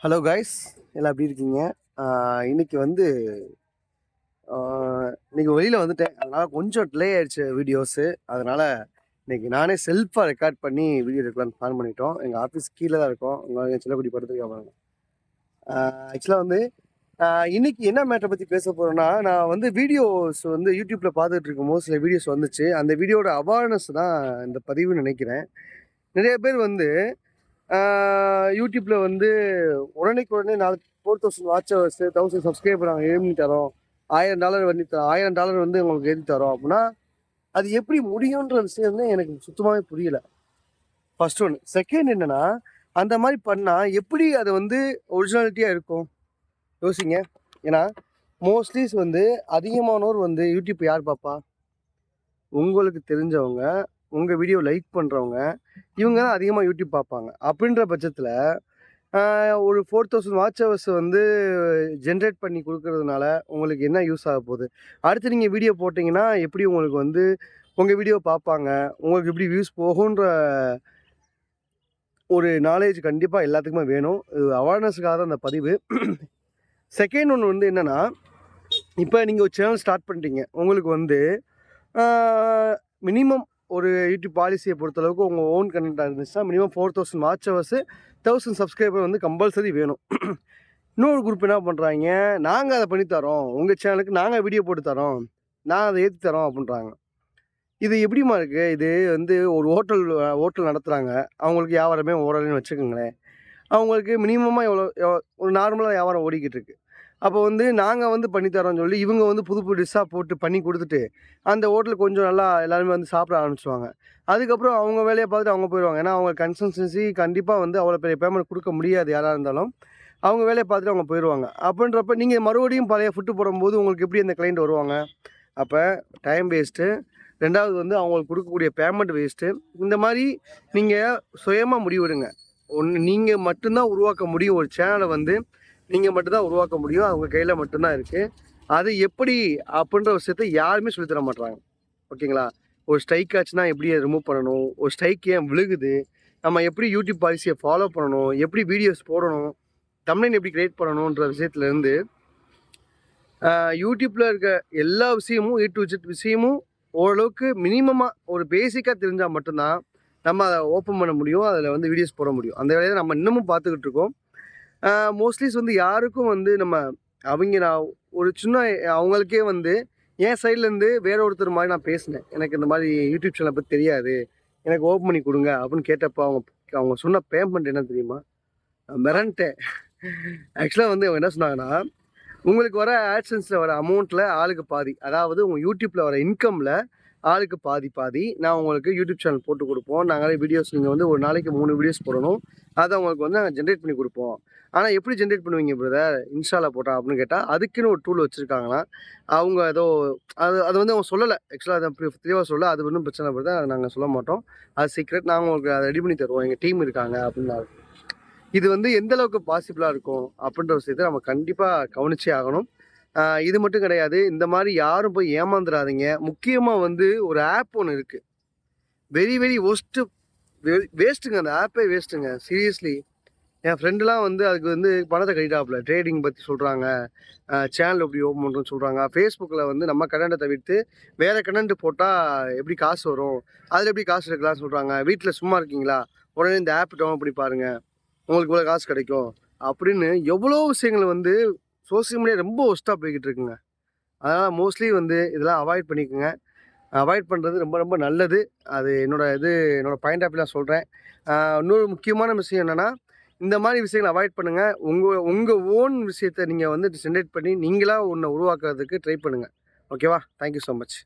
Hello guys, எல்லாம் எப்படி இருக்கீங்க? இன்னைக்கு வந்து இன்னைக்கு வெளியில் வந்துட்டேன். அதனால் கொஞ்சம் டிலே ஆயிடுச்சு வீடியோஸு. அதனால் இன்னைக்கு நானே செல்ஃபாக ரெக்கார்ட் பண்ணி வீடியோ எடுக்கலான்னு பிளான் பண்ணிட்டோம். எங்கள் ஆஃபீஸ் கீழே தான் இருக்கோம். உங்கள் சின்னக்குடி படுத்துருக்காங்க. ஆக்சுவலாக வந்து இன்னைக்கு என்ன மேட்டரை பற்றி பேச போகிறேன்னா, நான் வந்து வீடியோஸ் வந்து யூடியூப்பில் பார்த்துட்டு இருக்கும்போது சில வீடியோஸ் வந்துச்சு. அந்த வீடியோட அவேர்னஸ் தான் இந்த பதிவுன்னு நினைக்கிறேன். நிறைய பேர் வந்து யூடியூப்பில் வந்து உடனேக்கு உடனே $4,000 வாட்ச் ஹவர்ஸ் 1000 சப்ஸ்கிரைபர் நாங்கள் எழுதி தரோம், $1000 பண்ணி தரோம், $1000 வந்து உங்களுக்கு எழுதி தரோம் அப்படின்னா அது எப்படி முடியுன்ற விஷயம் தான் எனக்கு சுத்தமாகவே புரியல. ஃபர்ஸ்ட் ஒன்று. செகண்ட் என்னன்னா, அந்த மாதிரி பண்ணால் எப்படி அது வந்து ஒரிஜினாலிட்டியாக இருக்கும் யோசிங்க. ஏன்னா மோஸ்ட்லிஸ் வந்து அதிகமானோர் வந்து யூடியூப் யார் பார்ப்பா? உங்களுக்கு தெரிஞ்சவங்க, உங்கள் வீடியோ லைக் பண்ணுறவங்க, இவங்க தான் அதிகமாக யூடியூப் பார்ப்பாங்க. அப்படின்ற பட்சத்தில் ஒரு 4000 வாட்ச் ஹவர்ஸ் வந்து ஜென்ரேட் பண்ணி கொடுக்கறதுனால உங்களுக்கு என்ன யூஸ் ஆக போகுது? அடுத்து நீங்கள் வீடியோ போட்டிங்கன்னா எப்படி உங்களுக்கு வந்து உங்கள் வீடியோ பார்ப்பாங்க, உங்களுக்கு எப்படி வியூஸ் போகுன்ற ஒரு நாலேஜ் கண்டிப்பாக எல்லாத்துக்குமே வேணும். இது அவேர்னஸுக்காக தான் அந்த பதிவு. செகண்ட் ஒன்று வந்து என்னென்னா, இப்போ நீங்கள் ஒரு சேனல் ஸ்டார்ட் பண்ணிட்டீங்க. உங்களுக்கு வந்து மினிமம் ஒரு யூடியூப் பாலிசியை பொறுத்தளவுக்கு உங்கள் ஓன் கண்டென்ட்டாக இருந்துச்சுன்னா மினிமம் 4000 வாட்ச் ஹவர்ஸு 1000 சப்ஸ்கிரைபர் வந்து கம்பல்சரி வேணும். இன்னொரு குரூப் என்ன பண்ணுறாங்க, நாங்கள் அதை பண்ணித்தரோம், உங்கள் சேனலுக்கு நாங்கள் வீடியோ போட்டு தரோம், நான் அதை ஏற்றி தரோம் அப்படின்றாங்க. இது எப்படிமா இருக்குது? இது வந்து ஒரு ஹோட்டல் நடத்துகிறாங்க, அவங்களுக்கு வியாபாரமே ஓடலைன்னு வச்சுக்கோங்களேன். அவங்களுக்கு மினிமமாக ஒரு நார்மலாக வியாபாரம் ஓடிக்கிட்டு இருக்கு. அப்போ வந்து நாங்கள் வந்து பண்ணித்தரோன்னு சொல்லி இவங்க வந்து புது புது டிஷ்ஷாக போட்டு பண்ணி கொடுத்துட்டு அந்த ஹோட்டல் கொஞ்சம் நல்லா எல்லாருமே வந்து சாப்பிட ஆரம்பிச்சுவாங்க. அதுக்கப்புறம் அவங்க வேலையை பார்த்துட்டு அவங்க போயிடுவாங்க. ஏன்னா அவங்க கன்சிஸ்டன்சி கண்டிப்பாக வந்து அவ்வளோ பெரிய பேமெண்ட் கொடுக்க முடியாது யாராக இருந்தாலும். அவங்க வேலையை பார்த்துட்டு அவங்க போயிடுவாங்க. அப்படின்றப்ப நீங்கள் மறுபடியும் பழைய ஃபுட்டு போடும்போது உங்களுக்கு எப்படி அந்த கிளைண்ட் வருவாங்க? அப்போ டைம் வேஸ்ட்டு, ரெண்டாவது வந்து அவங்களுக்கு கொடுக்கக்கூடிய பேமெண்ட் வேஸ்ட்டு. இந்த மாதிரி நீங்கள் சுயமாக முடிவெடுங்க. ஒன்று நீங்கள் மட்டும்தான் உருவாக்க முடியும். ஒரு சேனலை வந்து நீங்கள் மட்டும்தான் உருவாக்க முடியும். அவங்க கையில் மட்டும்தான் இருக்குது. அது எப்படி அப்படின்ற விஷயத்தை யாருமே சொல்லித்தர மாட்றாங்க. ஓகேங்களா? ஒரு ஸ்ட்ரைக் ஆச்சுன்னா எப்படி அதை ரிமூவ் பண்ணணும், ஒரு ஸ்ட்ரைக் ஏன் விழுகுது, நம்ம எப்படி யூடியூப் பாலிசியை ஃபாலோ பண்ணணும், எப்படி வீடியோஸ் போடணும், தம்ப்நெயில் எப்படி கிரியேட் பண்ணணுன்ற விஷயத்துலேருந்து யூடியூப்பில் இருக்க எல்லா விஷயமும் A to Z விஷயமும் ஓரளவுக்கு மினிமமாக ஒரு பேசிக்காக தெரிஞ்சால் மட்டும்தான் நம்ம அதை ஓப்பன் பண்ண முடியும். அதில் வந்து வீடியோஸ் போட முடியும். அந்த வேலையை நம்ம இன்னமும் பார்த்துக்கிட்டு இருக்கோம். மோஸ்ட்லிஸ் வந்து யாருக்கும் வந்து நான் ஒரு சின்ன அவங்களுக்கே வந்து என் சைட்லேருந்து வேற ஒருத்தர் மாதிரி நான் பேசினேன். எனக்கு இந்த மாதிரி யூடியூப் சேனலை பற்றி தெரியாது, எனக்கு ஓப்பன் பண்ணி கொடுங்க அப்படின்னு கேட்டப்போ அவங்க சொன்ன பேமெண்ட் என்ன தெரியுமா? மிரண்டேன். ஆக்சுவலாக வந்து அவங்க என்ன சொன்னாங்கன்னா, உங்களுக்கு வர ஆட்சன்ஸில் வர அமௌண்ட்டில் ஆளுக்கு பாதி, அதாவது உங்கள் யூடியூப்பில் வர இன்கமில் ஆளுக்கு பாதி நான் உங்களுக்கு யூடியூப் சேனல் போட்டு கொடுப்போம். நாங்களே வீடியோஸ் நீங்கள் வந்து ஒரு நாளைக்கு 3 வீடியோஸ் போடணும், அதை உங்களுக்கு வந்து நாங்கள் ஜென்ரேட் பண்ணி கொடுப்போம். ஆனால் எப்படி ஜென்ரேட் பண்ணுவீங்க பிரதர், இன்ஸ்டாவில் போட்டால் அப்படின்னு கேட்டால் அதுக்குன்னு ஒரு டூல் வச்சுருக்காங்களாம். அவங்க ஏதோ அது வந்து அவங்க சொல்லலை. ஆக்சுவலாக அதை தெளிவாக சொல்ல, அது ஒன்றும் பிரச்சனை பிரதர், அதை நாங்கள் சொல்ல மாட்டோம், அது சீக்ரெட், நாங்கள் உங்களுக்கு அதை ரெடி பண்ணி தருவோம், எங்கள் டீம் இருக்காங்க அப்படின்னாரு. இது வந்து எந்த அளவுக்கு பாசிபிளாக இருக்கும் அப்படின்ற விஷயத்தை நம்ம கண்டிப்பாக கவனிச்சே ஆகணும். இது மட்டும் கிடையாது, இந்த மாதிரி யாரும் போய் ஏமாந்துடாதீங்க. முக்கியமாக வந்து ஒரு ஆப் ஒன்று இருக்குது, வெரி வெரி வேஸ்ட்டுங்க. அந்த ஆப்பே வேஸ்ட்டுங்க, சீரியஸ்லி. என் ஃப்ரெண்டுலாம் வந்து அதுக்கு வந்து பணத்தை கட்டிட்டாப்புல. ட்ரேடிங் பற்றி சொல்கிறாங்க, சேனல் எப்படி ஓப்பன் பண்ணுறோன்னு சொல்கிறாங்க. ஃபேஸ்புக்கில் வந்து நம்ம கண்டென்ட்டை தவிர்த்து வேறு கண்டென்ட் போட்டால் எப்படி காசு வரும், அதில் எப்படி காசு எடுக்கலாம்னு சொல்கிறாங்க. வீட்டில் சும்மா இருக்கீங்களா, உடனே இந்த ஆப் டவுன்லோட் பண்ணி பாருங்கள், உங்களுக்கு இவ்வளோ காசு கிடைக்கும் அப்படின்னு எவ்வளோ விஷயங்கள் வந்து சோசியல் மீடியா ரொம்ப ஒஸ்ட்டாக போய்கிட்டு இருக்குங்க. அதனால் மோஸ்ட்லி வந்து இதெல்லாம் அவாய்ட் பண்ணிக்கோங்க. அவாய்ட் பண்ணுறது ரொம்ப ரொம்ப நல்லது. அது என்னோடய பாயிண்ட் ஆஃப் வியூ நான் சொல்கிறேன். இன்னொரு முக்கியமான விஷயம் என்னென்னா, இந்த மாதிரி விஷயங்களை அவாய்ட் பண்ணுங்கள். உங்கள் ஓன் விஷயத்தை நீங்கள் வந்து ஜென்ரேட் பண்ணி நீங்களாக ஒன்றை உருவாக்குறதுக்கு ட்ரை பண்ணுங்கள். ஓகேவா? Thank you so much.